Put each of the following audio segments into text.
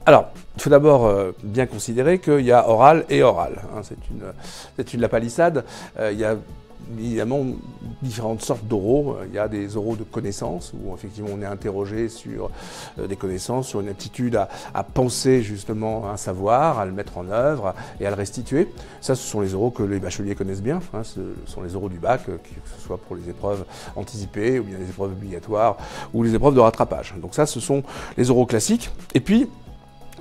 Alors, il faut d'abord bien considérer qu'il y a oral et oral. Hein, c'est une la palissade. Il y a évidemment différentes sortes d'oraux. Il y a des oraux de connaissances, où effectivement on est interrogé sur des connaissances, sur une aptitude à penser justement un savoir, à le mettre en œuvre et à le restituer. Ça, ce sont les oraux que les bacheliers connaissent bien. Hein, ce sont les oraux du bac, que ce soit pour les épreuves anticipées, ou bien les épreuves obligatoires, ou les épreuves de rattrapage. Donc ça, ce sont les oraux classiques. Et puis,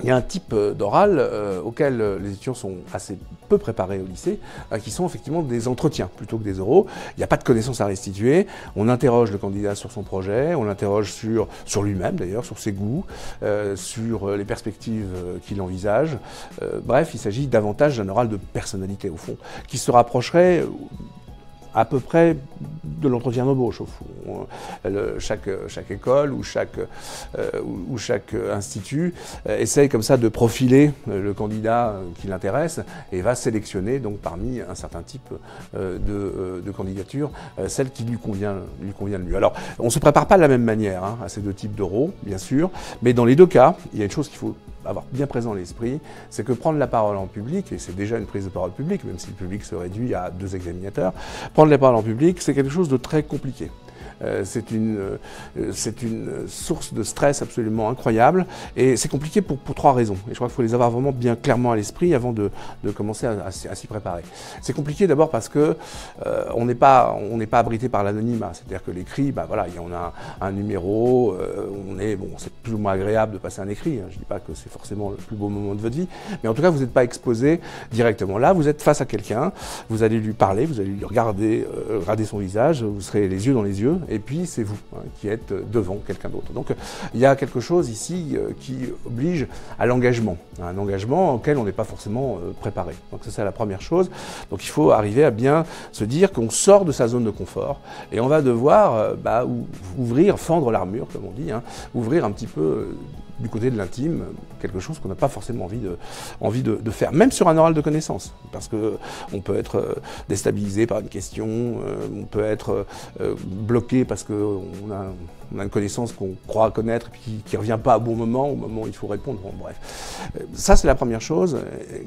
il y a un type d'oral auquel les étudiants sont assez peu préparés au lycée, qui sont effectivement des entretiens plutôt que des oraux. Il n'y a pas de connaissances à restituer. On interroge le candidat sur son projet, on l'interroge sur lui-même d'ailleurs, sur ses goûts, sur les perspectives qu'il envisage. Bref, il s'agit davantage d'un oral de personnalité au fond, qui se rapprocherait à peu près de l'entretien d'embauche au fond. Chaque école ou chaque institut essaye comme ça de profiler le candidat qui l'intéresse et va sélectionner donc parmi un certain type de candidatures celle qui lui convient le mieux. Alors on ne se prépare pas de la même manière à ces deux types d'oraux bien sûr, mais dans les deux cas il y a une chose qu'il faut avoir bien présent à l'esprit, c'est que prendre la parole en public, et c'est déjà une prise de parole publique, même si le public se réduit à 2 examinateurs, prendre la parole en public, c'est quelque chose de très compliqué. C'est une source de stress absolument incroyable et c'est compliqué pour 3 raisons. Et je crois qu'il faut les avoir vraiment bien clairement à l'esprit avant de commencer à s'y préparer. C'est compliqué d'abord parce que on n'est pas abrité par l'anonymat. C'est-à-dire que l'écrit, voilà, on a un numéro, c'est plus ou moins agréable de passer un écrit. Hein. Je ne dis pas que c'est forcément le plus beau moment de votre vie, mais en tout cas, vous n'êtes pas exposé directement. Là, vous êtes face à quelqu'un, vous allez lui parler, vous allez lui regarder son visage, vous serez les yeux dans les yeux. Et puis c'est vous qui êtes devant quelqu'un d'autre. Donc il y a quelque chose ici qui oblige à l'engagement, un engagement auquel on n'est pas forcément préparé. Donc ça c'est la première chose. Donc il faut arriver à bien se dire qu'on sort de sa zone de confort et on va devoir ouvrir, fendre l'armure comme on dit, ouvrir un petit peu du côté de l'intime, quelque chose qu'on n'a pas forcément envie de faire, même sur un oral de connaissances, parce qu'on peut être déstabilisé par une question, on peut être bloqué parce qu'on a une connaissance qu'on croit connaître et puis qui ne revient pas au moment où il faut répondre. Bon, bref. Ça, c'est la première chose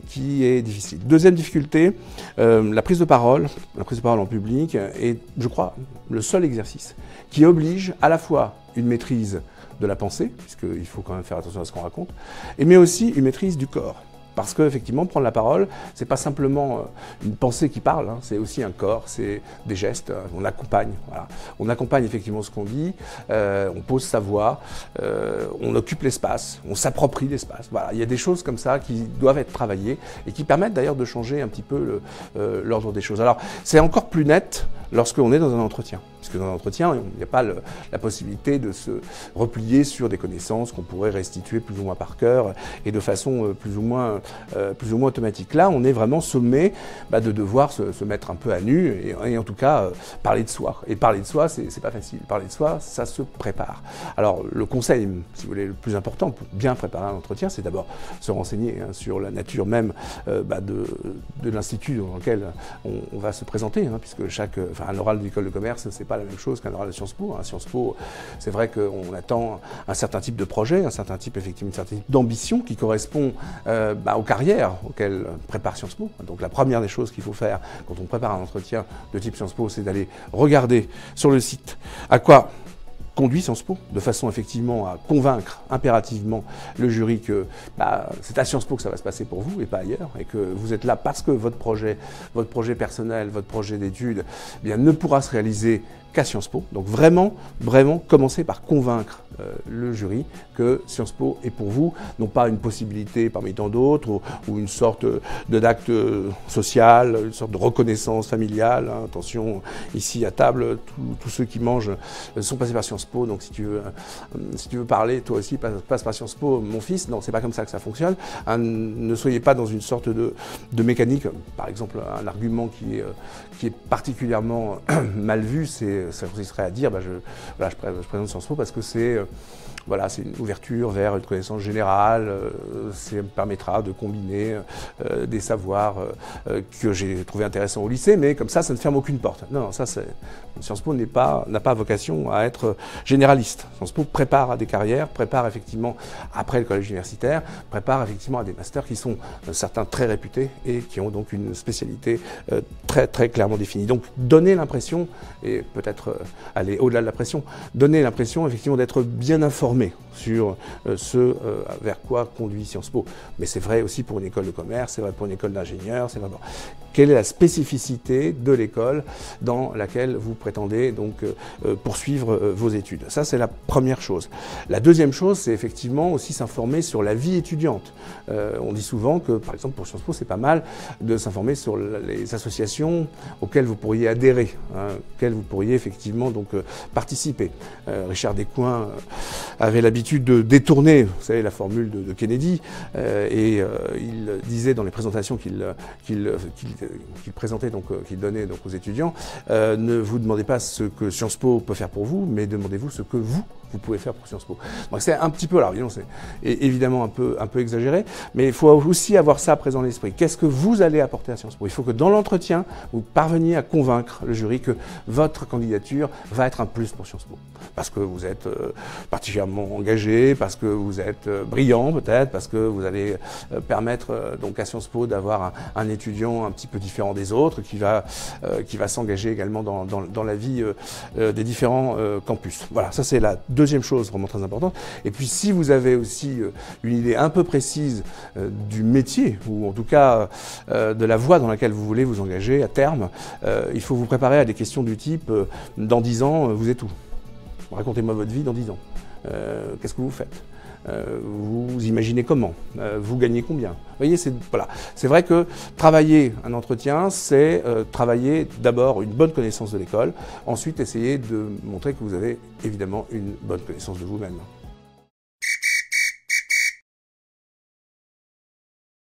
qui est difficile. Deuxième difficulté, la prise de parole en public est, je crois, le seul exercice qui oblige à la fois une maîtrise de la pensée, puisqu'il faut quand même faire attention à ce qu'on raconte, mais aussi une maîtrise du corps. Parce qu'effectivement, prendre la parole, c'est pas simplement une pensée qui parle, c'est aussi un corps, c'est des gestes, on accompagne. Voilà. On accompagne effectivement ce qu'on dit, on pose sa voix, on occupe l'espace, on s'approprie l'espace. Voilà. Il y a des choses comme ça qui doivent être travaillées et qui permettent d'ailleurs de changer un petit peu l'ordre des choses. Alors, c'est encore plus net lorsqu'on est dans un entretien. Puisque dans un entretien, il n'y a pas la possibilité de se replier sur des connaissances qu'on pourrait restituer plus ou moins par cœur et de façon plus ou moins automatique. Là, on est vraiment sommé de devoir se mettre un peu à nu et en tout cas parler de soi. Et parler de soi, c'est pas facile. Parler de soi, ça se prépare. Alors, le conseil, si vous voulez, le plus important pour bien préparer un entretien, c'est d'abord se renseigner sur la nature même de l'institut dans lequel on va se présenter, puisque un oral d'école de commerce, c'est pas la même chose qu'un oral de Sciences Po. Sciences Po, c'est vrai qu'on attend un certain type de projet, un certain type d'ambition qui correspond aux carrières auxquelles prépare Sciences Po. Donc la première des choses qu'il faut faire quand on prépare un entretien de type Sciences Po, c'est d'aller regarder sur le site à quoi conduit Sciences Po, de façon effectivement à convaincre impérativement le jury que c'est à Sciences Po que ça va se passer pour vous et pas ailleurs, et que vous êtes là parce que votre projet personnel, votre projet d'études, ne pourra se réaliser qu'à Sciences Po. Donc vraiment commencer par convaincre le jury que Sciences Po est pour vous, non pas une possibilité parmi tant d'autres ou une sorte d'acte social, une sorte de reconnaissance familiale. Attention, ici à table, tous ceux qui mangent sont passés par Sciences Po, donc si tu veux parler, toi aussi passe par Sciences Po, mon fils. Non, c'est pas comme ça que ça fonctionne. Ne soyez pas dans une sorte de mécanique. Par exemple, un argument qui est particulièrement mal vu, c'est ça consisterait à dire, je présente Sciences Po parce que c'est une ouverture vers une connaissance générale, ça me permettra de combiner des savoirs que j'ai trouvé intéressants au lycée, mais comme ça ne ferme aucune porte. Non, Sciences Po n'a pas vocation à être généraliste. Sciences Po prépare à des carrières, prépare effectivement après le collège universitaire, prépare effectivement à des masters qui sont certains très réputés et qui ont donc une spécialité très très clairement définie. Donc donner l'impression, et peut-être aller au-delà de la pression, donner l'impression effectivement d'être bien informé sur ce vers quoi conduit Sciences Po. Mais c'est vrai aussi pour une école de commerce, c'est vrai pour une école d'ingénieurs, c'est vrai pour... Quelle est la spécificité de l'école dans laquelle vous prétendez donc poursuivre vos études? Ça, c'est la première chose. La deuxième chose, c'est effectivement aussi s'informer sur la vie étudiante. On dit souvent que, par exemple, pour Sciences Po, c'est pas mal de s'informer sur les associations auxquelles vous pourriez adhérer, auxquelles vous pourriez effectivement donc participer. Richard Descoings avait l'habitude de détourner, vous savez, la formule de Kennedy, et il disait dans les présentations qu'il présentait, qu'il donnait donc aux étudiants, ne vous demandez pas ce que Sciences Po peut faire pour vous, mais demandez-vous ce que vous pouvez faire pour Sciences Po. Donc c'est un petit peu, alors c'est évidemment un peu exagéré, mais il faut aussi avoir ça présent à l'esprit. Qu'est-ce que vous allez apporter à Sciences Po? Il faut que dans l'entretien, vous parveniez à convaincre le jury que votre candidature va être un plus pour Sciences Po. Parce que vous êtes particulièrement engagé, parce que vous êtes brillant peut-être, parce que vous allez permettre donc à Sciences Po d'avoir un étudiant un petit peu différent des autres, qui va s'engager également dans la vie des différents campus. Voilà, ça c'est la deuxième chose vraiment très importante. Et puis si vous avez aussi une idée un peu précise du métier, ou en tout cas de la voie dans laquelle vous voulez vous engager à terme, il faut vous préparer à des questions du type dans 10 ans, vous êtes où? Racontez-moi votre vie dans 10 ans. Qu'est-ce que vous faites? Vous imaginez comment? Vous gagnez combien? Vous voyez, c'est vrai que travailler un entretien, c'est travailler d'abord une bonne connaissance de l'école, ensuite essayer de montrer que vous avez évidemment une bonne connaissance de vous-même.